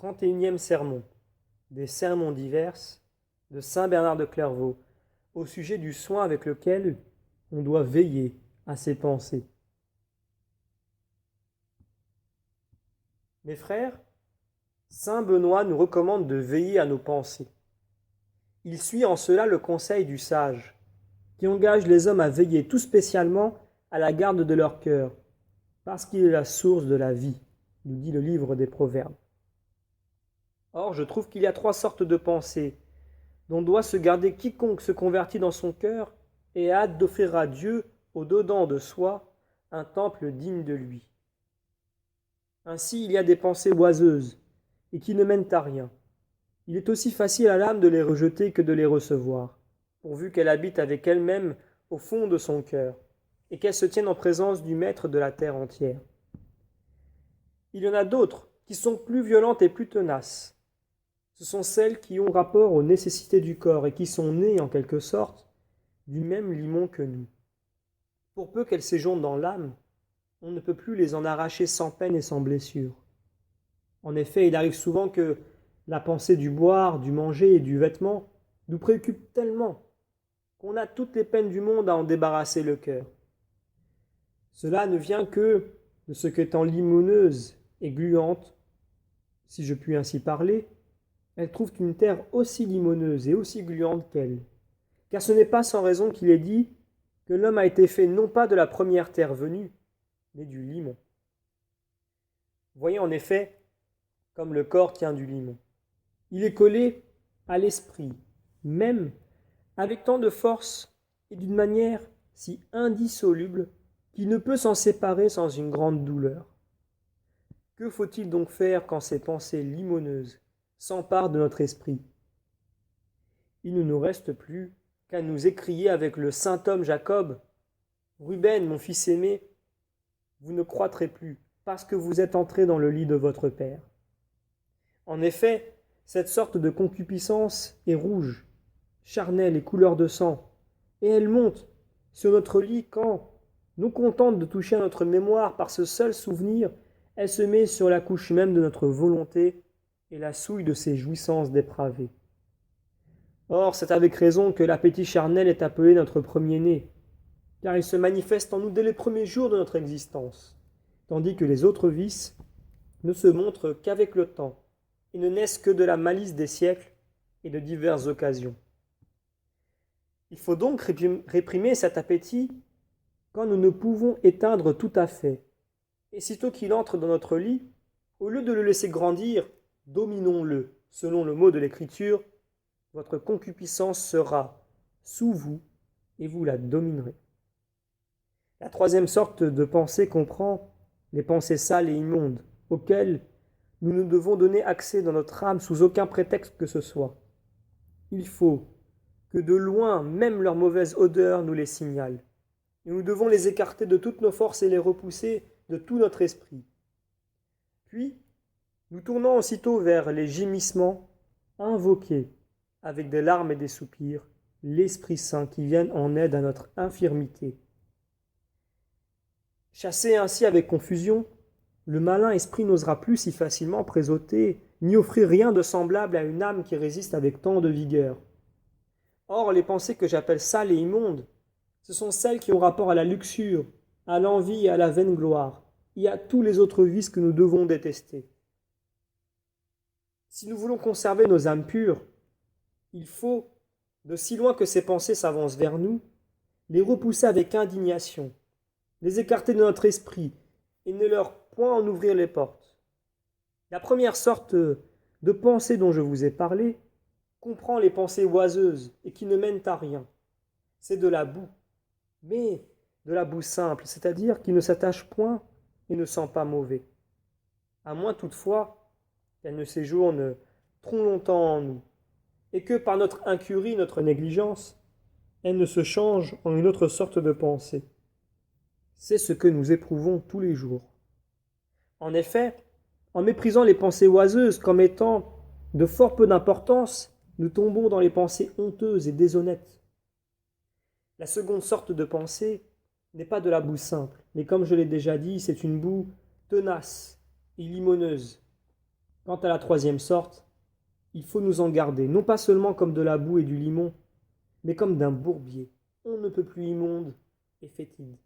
31e sermon des sermons divers de saint Bernard de Clairvaux au sujet du soin avec lequel on doit veiller à ses pensées. Mes frères, saint Benoît nous recommande de veiller à nos pensées. Il suit en cela le conseil du sage, qui engage les hommes à veiller tout spécialement à la garde de leur cœur, parce qu'il est la source de la vie, nous dit le livre des Proverbes. Or, je trouve qu'il y a 3 sortes de pensées, dont doit se garder quiconque se convertit dans son cœur et a hâte d'offrir à Dieu, au-dedans de soi, un temple digne de lui. Ainsi, il y a des pensées oiseuses, et qui ne mènent à rien. Il est aussi facile à l'âme de les rejeter que de les recevoir, pourvu qu'elle habite avec elle-même au fond de son cœur, et qu'elle se tienne en présence du Maître de la terre entière. Il y en a d'autres qui sont plus violentes et plus tenaces. Ce sont celles qui ont rapport aux nécessités du corps et qui sont nées, en quelque sorte, du même limon que nous. Pour peu qu'elles séjournent dans l'âme, on ne peut plus les en arracher sans peine et sans blessure. En effet, il arrive souvent que la pensée du boire, du manger et du vêtement nous préoccupe tellement qu'on a toutes les peines du monde à en débarrasser le cœur. Cela ne vient que de ce qu'étant limoneuse et gluante, si je puis ainsi parler, elles trouvent une terre aussi limoneuse et aussi gluante qu'elle. Car ce n'est pas sans raison qu'il est dit que l'homme a été fait non pas de la première terre venue, mais du limon. Voyez en effet comme le corps tient du limon. Il est collé à l'esprit, même avec tant de force et d'une manière si indissoluble qu'il ne peut s'en séparer sans une grande douleur. Que faut-il donc faire quand ces pensées limoneuses s'emparent de notre esprit? Il ne nous reste plus qu'à nous écrier avec le saint homme Jacob: « Ruben, mon fils aimé, vous ne croîtrez plus, parce que vous êtes entré dans le lit de votre père. » En effet, cette sorte de concupiscence est rouge, charnelle et couleur de sang, et elle monte sur notre lit quand, non contente de toucher à notre mémoire par ce seul souvenir, elle se met sur la couche même de notre volonté et la souille de ses jouissances dépravées. Or, c'est avec raison que l'appétit charnel est appelé notre premier-né, car il se manifeste en nous dès les premiers jours de notre existence, tandis que les autres vices ne se montrent qu'avec le temps, et ne naissent que de la malice des siècles et de diverses occasions. Il faut donc réprimer cet appétit quand nous ne pouvons éteindre tout à fait, et sitôt qu'il entre dans notre lit, au lieu de le laisser grandir, dominons-le, selon le mot de l'Écriture. Votre concupiscence sera sous vous, et vous la dominerez. La 3e sorte de pensée comprend les pensées sales et immondes, auxquelles nous ne devons donner accès dans notre âme sous aucun prétexte que ce soit. Il faut que de loin même leur mauvaise odeur nous les signale, et nous devons les écarter de toutes nos forces et les repousser de tout notre esprit. Puis, nous tournons aussitôt vers les gémissements, invoqués, avec des larmes et des soupirs, l'Esprit Saint qui vienne en aide à notre infirmité. Chassé ainsi avec confusion, le malin esprit n'osera plus si facilement présauter, ni offrir rien de semblable à une âme qui résiste avec tant de vigueur. Or, les pensées que j'appelle sales et immondes, ce sont celles qui ont rapport à la luxure, à l'envie et à la vaine gloire, et à tous les autres vices que nous devons détester. Si nous voulons conserver nos âmes pures, il faut, de si loin que ces pensées s'avancent vers nous, les repousser avec indignation, les écarter de notre esprit, et ne leur point en ouvrir les portes. La première sorte de pensée dont je vous ai parlé comprend les pensées oiseuses et qui ne mènent à rien. C'est de la boue, mais de la boue simple, c'est-à-dire qui ne s'attache point et ne sent pas mauvais. À moins toutefois qu'elle ne séjourne trop longtemps en nous, et que par notre incurie, notre négligence, elle ne se change en une autre sorte de pensée. C'est ce que nous éprouvons tous les jours. En effet, en méprisant les pensées oiseuses comme étant de fort peu d'importance, nous tombons dans les pensées honteuses et déshonnêtes. La seconde sorte de pensée n'est pas de la boue simple, mais comme je l'ai déjà dit, c'est une boue tenace et limoneuse. Quant à la troisième sorte, il faut nous en garder, non pas seulement comme de la boue et du limon, mais comme d'un bourbier, on ne peut plus immonde et fétide.